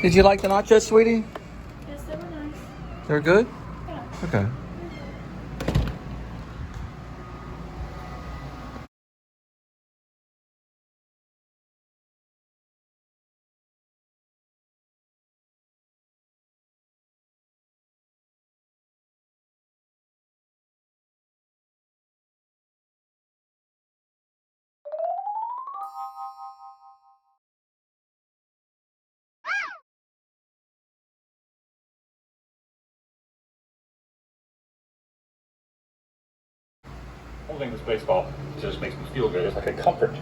Did you like the nachos, sweetie? Yes, they were nice. They're good? Yeah. Okay. Holding this baseball just makes me feel good. It's like a comfort.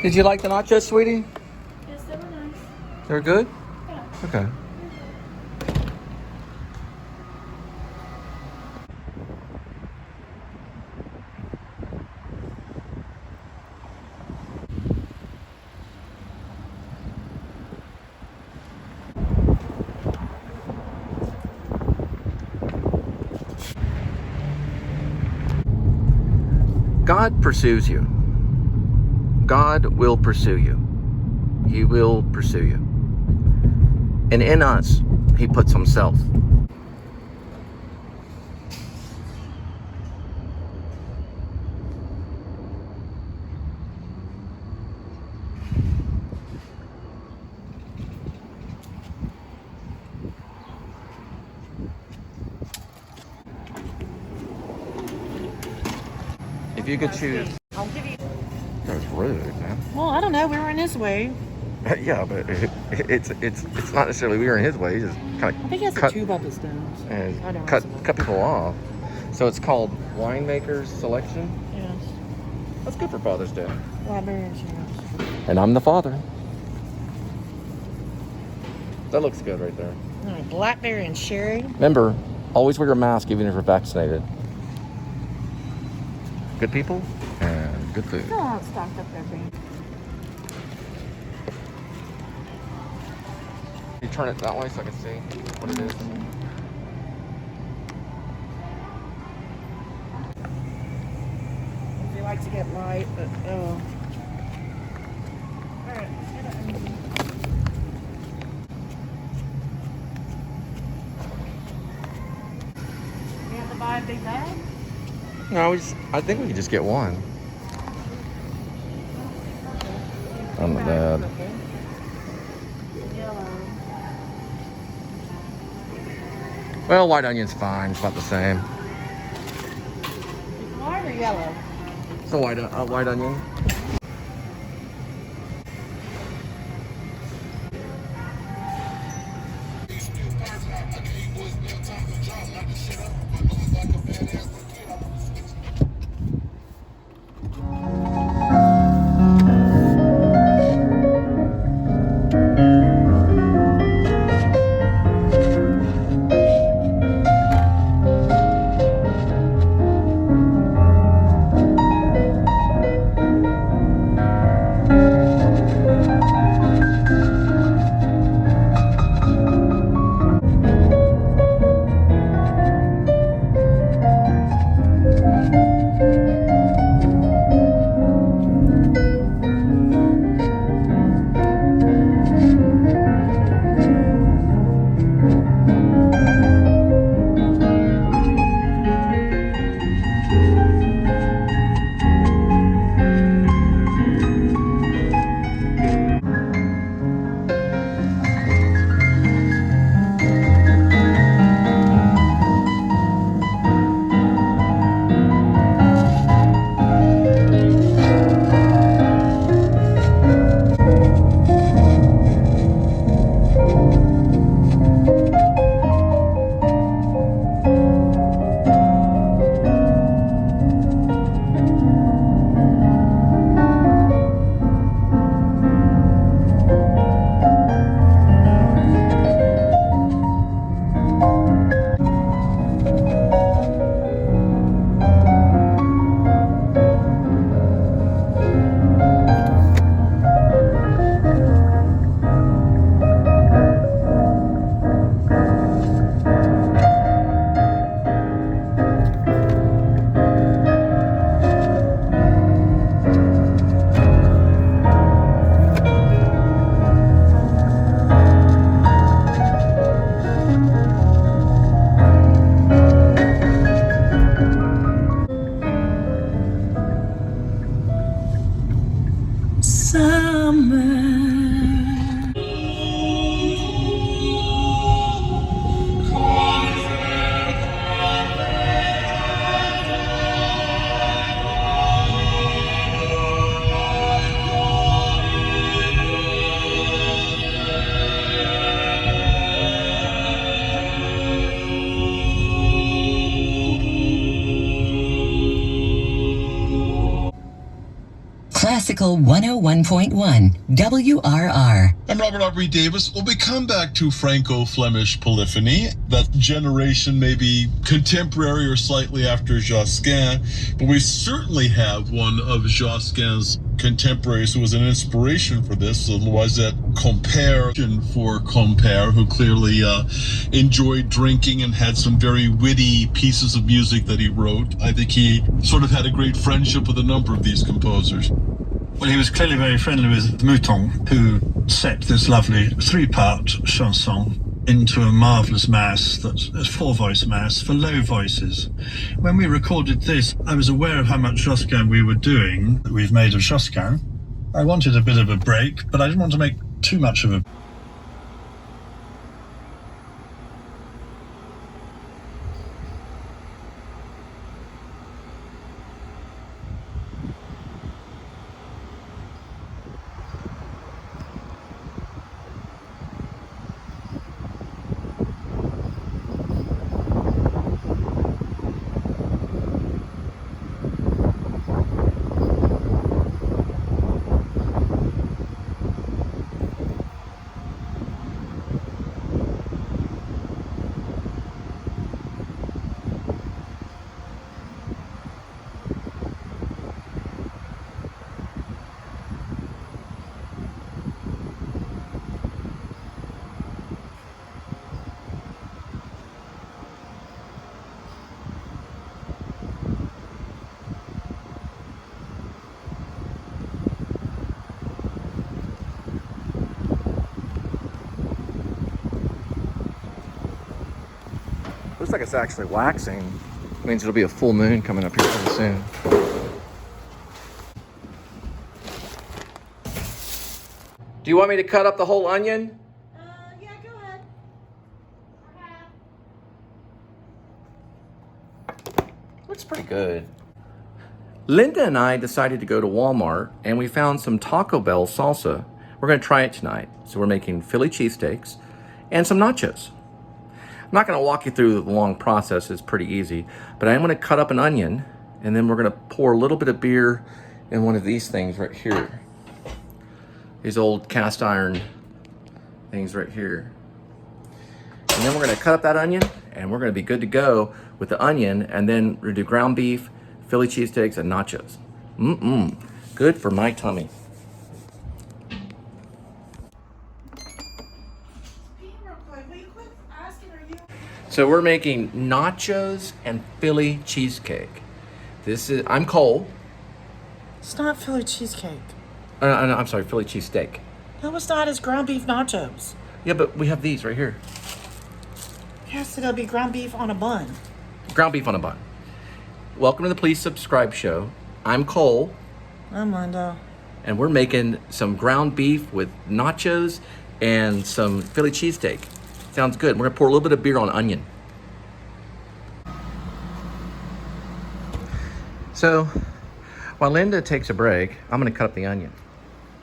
Did you like the nachos, sweetie? Yes, they were nice. They're good? Yeah. Okay. God pursues you. God will pursue you. He will pursue you. And in us, He puts Himself. If you could choose... I'll give you. That was rude, man. Well, I don't know. We were in his way. Yeah, but it's not necessarily we were in his way. He just kind I think he has cut a tube up his nose. I and don't cut know. cut people off. So it's called Winemaker's Selection. Yes. That's good for Father's Day. Library insurance. And I'm the father. That looks good right there. All right, blackberry and sherry. Remember, always wear your mask even if you're vaccinated. Good people and good food. Still not stocked up there, babe. You turn it that way so I can see what it is. We like to get light, but all right. You have to buy a big bag? No, I think we could just get one. I'm not bad. Yellow. Well, white onion's fine. It's about the same. White or yellow? It's a white onion. Local 101.1 WRR. I'm Robert Aubrey Davis. Well, we come back to Franco-Flemish polyphony. That generation may be contemporary or slightly after Josquin, but we certainly have one of Josquin's contemporaries who was an inspiration for this, Loisette Compère, for Compère, who clearly enjoyed drinking and had some very witty pieces of music that he wrote. I think he sort of had a great friendship with a number of these composers. Well, he was clearly very friendly with Mouton, who set this lovely three-part chanson into a marvellous mass, that's a four-voice mass for low voices. When we recorded this, I was aware of how much Josquin we were doing, that we've made of Josquin. I wanted a bit of a break, but I didn't want to make too much of a Looks like it's actually waxing. It means it'll be a full moon coming up here pretty soon. Do you want me to cut up the whole onion? Yeah, go ahead. Looks pretty good. Linda and I decided to go to Walmart and we found some Taco Bell salsa. We're gonna try it tonight. So we're making Philly cheesesteaks and some nachos. I'm not going to walk you through the long process, it's pretty easy, but I am going to cut up an onion and then we're going to pour a little bit of beer in one of these things right here. These old cast iron things right here. And then we're going to cut up that onion and we're going to be good to go with the onion, and then we're going to do ground beef, Philly cheesesteaks, and nachos. Good for my tummy. So we're making nachos and Philly cheesecake. I'm Cole. It's not Philly cheesecake. No, I'm sorry, Philly cheesesteak. No, it's not. It's ground beef nachos. Yeah, but we have these right here. Yes, so it'll be ground beef on a bun. Ground beef on a bun. Welcome to the Please Subscribe show. I'm Cole. I'm Linda. And we're making some ground beef with nachos and some Philly cheesesteak. Sounds good. We're gonna pour a little bit of beer on onion. So, while Linda takes a break, I'm gonna cut up the onion.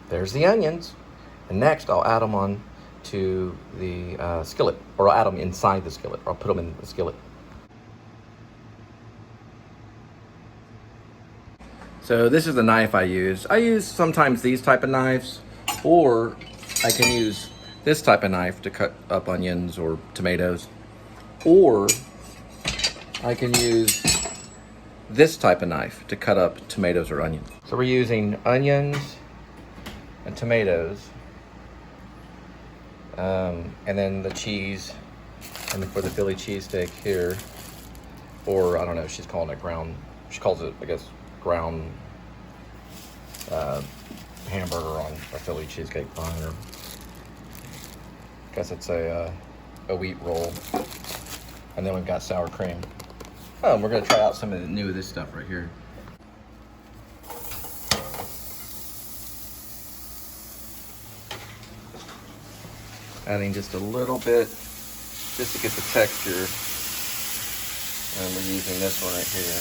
There's the onions. And next I'll add them on to the skillet, or I'll add them inside the skillet, or I'll put them in the skillet. So this is the knife I use. I use sometimes these type of knives, or I can use this type of knife to cut up onions or tomatoes, or I can use this type of knife to cut up tomatoes or onions. So we're using onions and tomatoes, and then the cheese, and then for the Philly cheesesteak here, or I don't know, she's calling it ground, she calls it, I guess, ground hamburger on a Philly cheesesteak bun, or I guess it's a wheat roll. And then we've got sour cream. Oh, and we're gonna try out some of the new of this stuff right here. Adding just a little bit, just to get the texture. And we're using this one right here.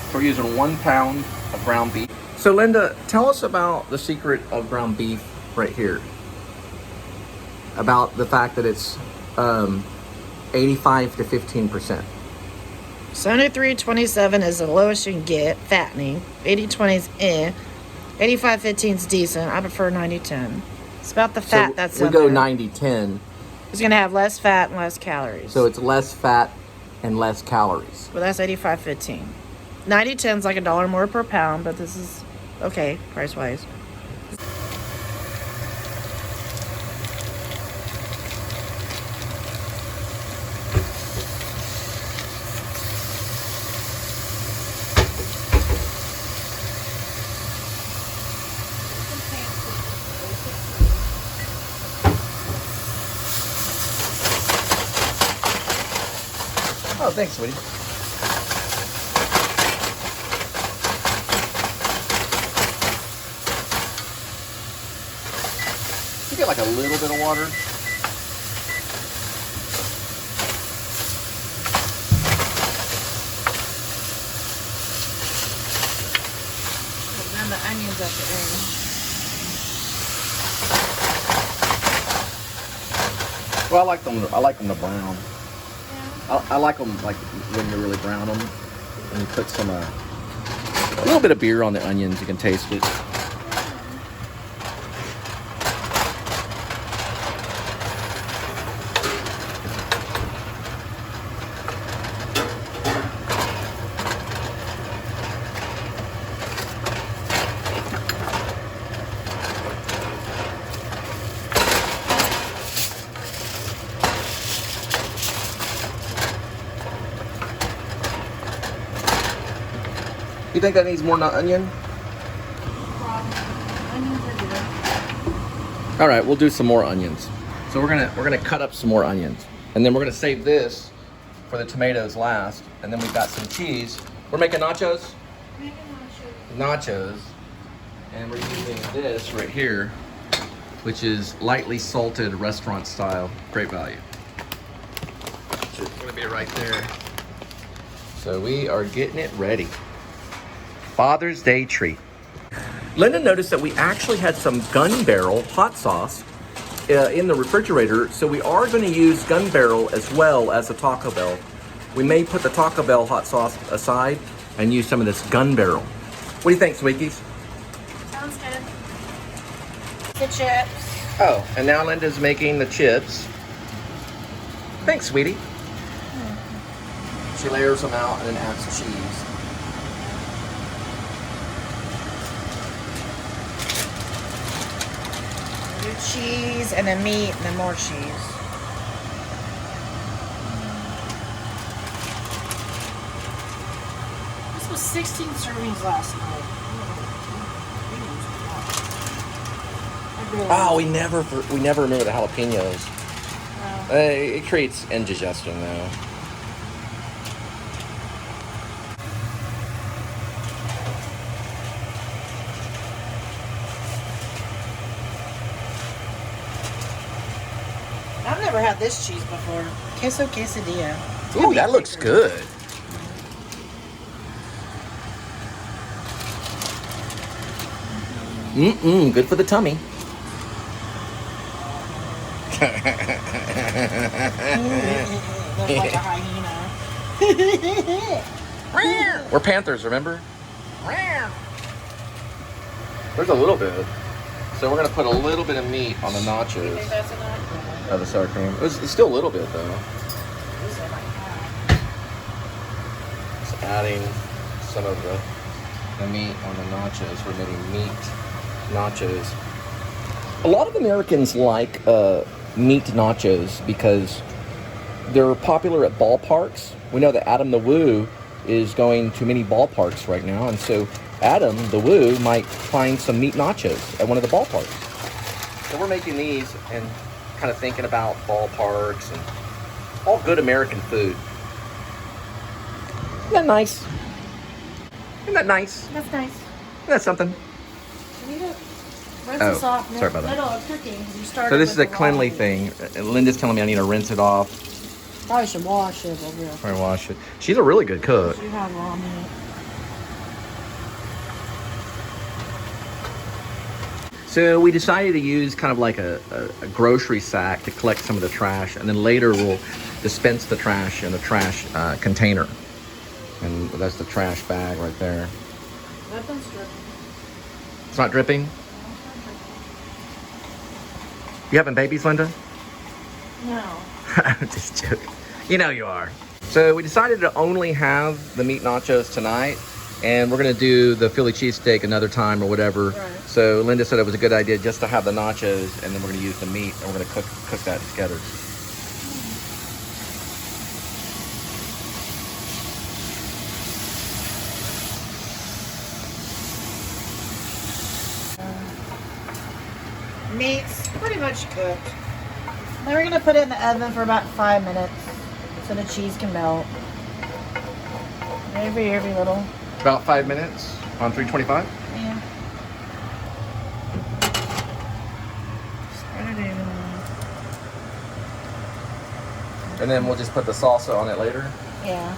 So we're using 1 pound of ground beef. So Linda, tell us about the secret of ground beef right here. About the fact that it's 85 to 15%. 73.27 is the lowest you can get, fattening. 80.20 is 85.15 is decent. I prefer 90.10. It's about the fat that's we in go there. 90-10. It's going to have less fat and less calories. So it's less fat and less calories. But that's 85.15. 90.10 is like $1 more per pound, but this is okay price-wise. Oh, thanks, sweetie. You get like a little bit of water. And then the onions at the end. Well, I like them to brown. I like them like when you really brown them, and you put some a little bit of beer on the onions. You can taste it. You think that needs more onion? All right, we'll do some more onions. So we're gonna cut up some more onions, and then we're gonna save this for the tomatoes last, and then we've got some cheese. We're making nachos. Nachos, and we're using this right here, which is lightly salted restaurant style. Great value. It's gonna be right there. So we are getting it ready. Father's Day treat. Linda noticed that we actually had some Gun Barrel hot sauce in the refrigerator, so we are going to use Gun Barrel as well as the Taco Bell. We may put the Taco Bell hot sauce aside and use some of this Gun Barrel. What do you think, Sweekies? Sounds good. The chips. Oh, and now Linda's making the chips. Thanks, sweetie. She layers them out and then adds the cheese. Cheese and then meat and then more cheese. This was 16 servings last night. Oh, we never remember the jalapenos. Oh. It creates indigestion though. I've never had this cheese before. Queso quesadilla. Ooh, that looks good. Good for the tummy. Looks like a hyena. We're Panthers, remember? There's a little bit. So we're gonna put a little bit of meat on the nachos. You think that's enough? Of the sour cream. It's still a little bit though. Just adding some of the meat on the nachos. We're making meat nachos. A lot of Americans like meat nachos because they're popular at ballparks. We know that Adam the Woo is going to many ballparks right now, and so Adam the Woo might find some meat nachos at one of the ballparks. So we're making these and kind of thinking about ballparks and all good American food. Isn't that nice? Isn't that nice? That's nice. Isn't that something? You need to rinse Oh, this off in the sorry about that. middle of cooking. You started So this with is a the raw cleanly meat. thing. Linda's telling me I need to rinse it off Probably should wash it over here. before I wash it. She's a really good cook. You have raw meat. So we decided to use kind of like a grocery sack to collect some of the trash, and then later we'll dispense the trash in the trash container. And that's the trash bag right there. Nothing's dripping. It's not dripping? You having babies, Linda? No. I'm just joking. You know you are. So we decided to only have the meat nachos tonight, and we're gonna do the Philly cheesesteak another time or whatever. Right. So Linda said it was a good idea just to have the nachos, and then we're gonna use the meat, and we're gonna cook that together. Meat's pretty much cooked. Then we're gonna put it in the oven for about 5 minutes so the cheese can melt. Every little. About 5 minutes on 325. Yeah. Spread it evenly. And then we'll just put the salsa on it later. Yeah.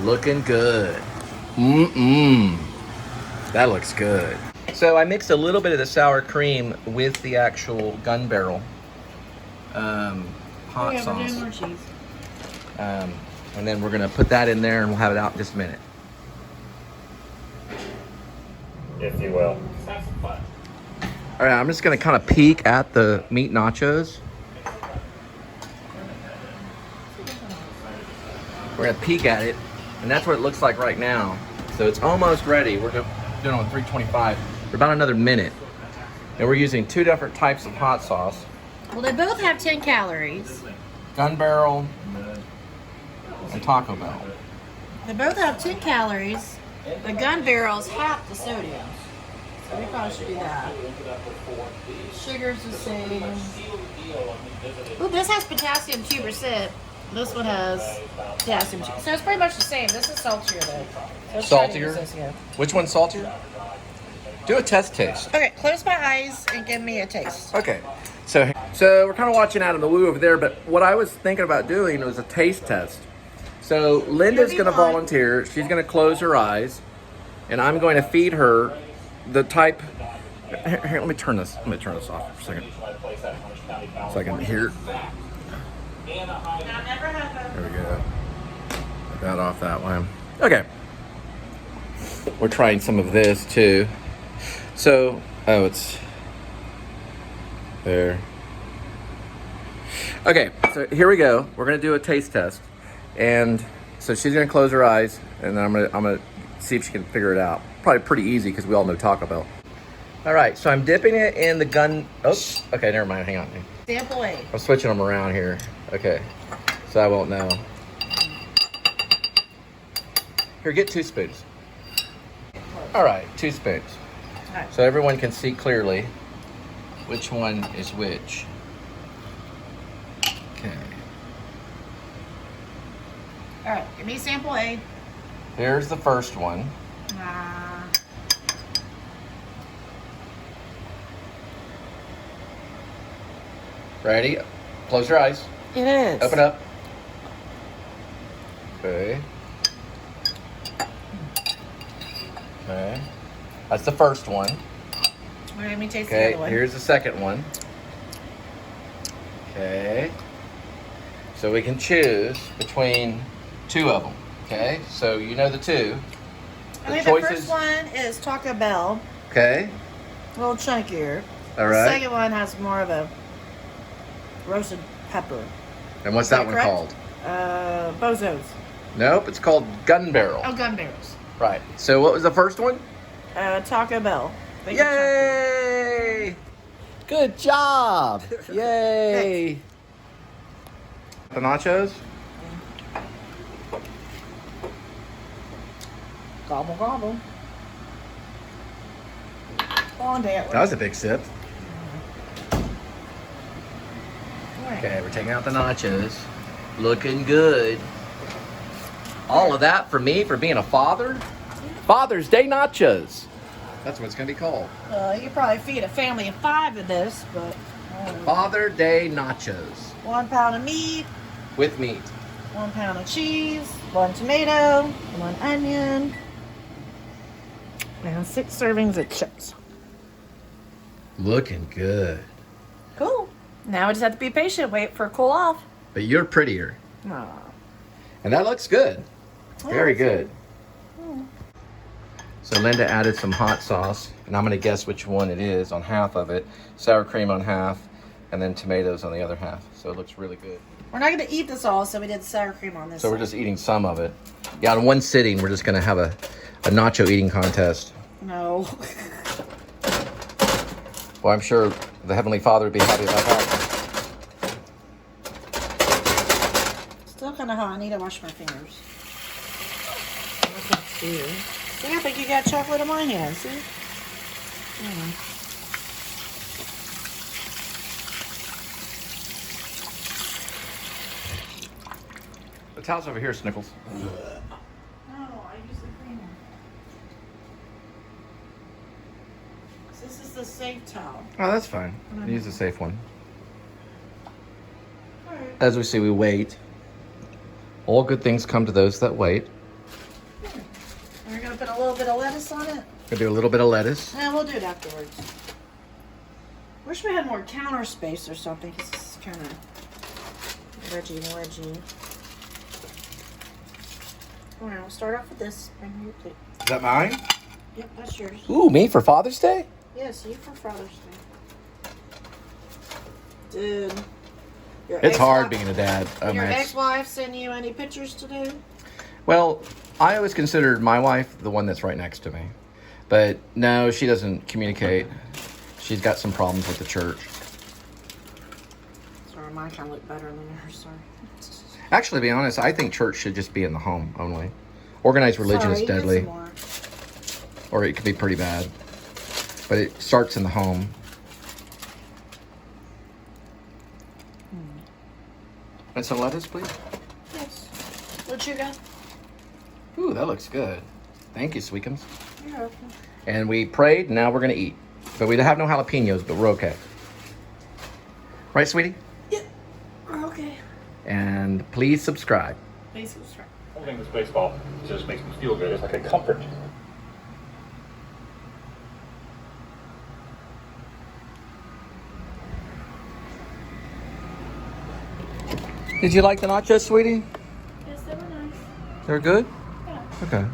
Looking good. Mmm. That looks good. So I mixed a little bit of the sour cream with the actual gun barrel hot We're sauce. doing more cheese. And then we're gonna put that in there and we'll have it out in just a minute. If you will. All right, I'm just gonna kind of peek at the meat nachos. We're gonna peek at it, and that's what it looks like right now. So it's almost ready. We're doing it on 325 for about another minute. And we're using 2 different types of hot sauce. Well, they both have 10 calories. Gun Barrel and Taco Bell. They both have 10 calories. The gun barrel's half the sodium. So we probably should do that. Sugar's the same. Ooh, this has potassium 2%. This one has potassium 2%. So it's pretty much the same. This is saltier though. So let's try to use Saltier? this, yeah. Which one's saltier? Do a test taste. Okay, close my eyes and give me a taste. Okay. So we're kind of watching out of the woo over there, but what I was thinking about doing was a taste test. So Linda's going to volunteer. She's going to close her eyes, and I'm going to feed her the type. Here, let me turn this off for a second, so I can hear. There we go. Put that off that way. Okay. We're trying some of this too. So, oh, it's there. Okay, so here we go. We're gonna do a taste test, and so she's gonna close her eyes, and then I'm gonna see if she can figure it out. Probably pretty easy because we all know Taco Bell. All right, so I'm dipping it in the gun. Oops. Okay, never mind. Hang on. Sample A. I'm switching them around here. Okay, so I won't know. Here, get 2 spoons. All right, 2 spoons. All right. So everyone can see clearly which one is which. Okay. All right, give me sample A. Here's the first one. Ready? Close your eyes. It is. Open up. Okay. Okay. That's the first one. All right, let me taste the Okay, other one. here's the second one. Okay. So we can choose between 2 of them. Okay, so you know the 2. I think the first one is Taco Bell, Okay. a little chunkier. All The right. second one has more of a roasted pepper. And what's Is that that one correct? called? Bozos. Nope, it's called Gun Barrel. Oh, gun barrels. Right. So what was the first one? Taco Bell. Make it Yay! Good job! Yay! The nachos? Gobble, gobble. Long day at work. That was a big sip. Okay, we're taking out the nachos. Looking good. All of that for me for being a father? Father's Day nachos. That's what it's going to be called. You could probably feed a family of 5 of this, but Father Day nachos 1 pound of meat, with meat. 1 pound of cheese, 1 tomato, 1 onion, and 6 servings of chips. Looking good. Cool. Now we just have to be patient, wait for it to cool off. But you're prettier. Aw. And that looks good. Very good. So Linda added some hot sauce, and I'm gonna guess which one it is on half of it. Sour cream on half, and then tomatoes on the other half. So it looks really good. We're not going to eat this all, so we did sour cream on this. So we're just eating some of it. Yeah, in one sitting, we're just gonna have a nacho eating contest. No. Well, I'm sure the Heavenly Father would be happy about that. Still kind of hot. I need to wash my fingers. See, I think you got chocolate in my hand. See? The towel's over here, Snickles. No, I use the creamer. This is the safe towel. Oh, that's fine. Use the safe one. All right. As we see, we wait. All good things come to those that wait. We're going to put a little bit of lettuce on it. Gonna do a little bit of lettuce. Yeah, we'll do it afterwards. Wish we had more counter space or something, because this is kind of wedgy. All right, we'll start off with this. Bring me your plate. Is that mine? Yep, that's yours. Ooh, me for Father's Day? Yes, you for Father's Day. Dude. It's hard being a dad. Did your Max. ex-wife send you any pictures today? Well, I always considered my wife the one that's right next to me. But no, she doesn't communicate. She's got some problems with the church. Sorry, mine kind of look better than yours. Sorry. Actually, to be honest, I think church should just be in the home only. Organized religion is Sorry, you get deadly, some more. or it could be pretty bad. But it starts in the home. And some lettuce, please. Yes. What you got? Ooh, that looks good. Thank you, Sweetums. You're welcome. And we prayed, now we're gonna eat. But we have no jalapenos, but we're okay. Right, sweetie? Yep. We're okay. And please subscribe. Please subscribe. Holding this baseball just makes me feel good. It's like a comfort. Did you like the nachos, sweetie? Yes, they were nice. They're good? Yeah. Okay.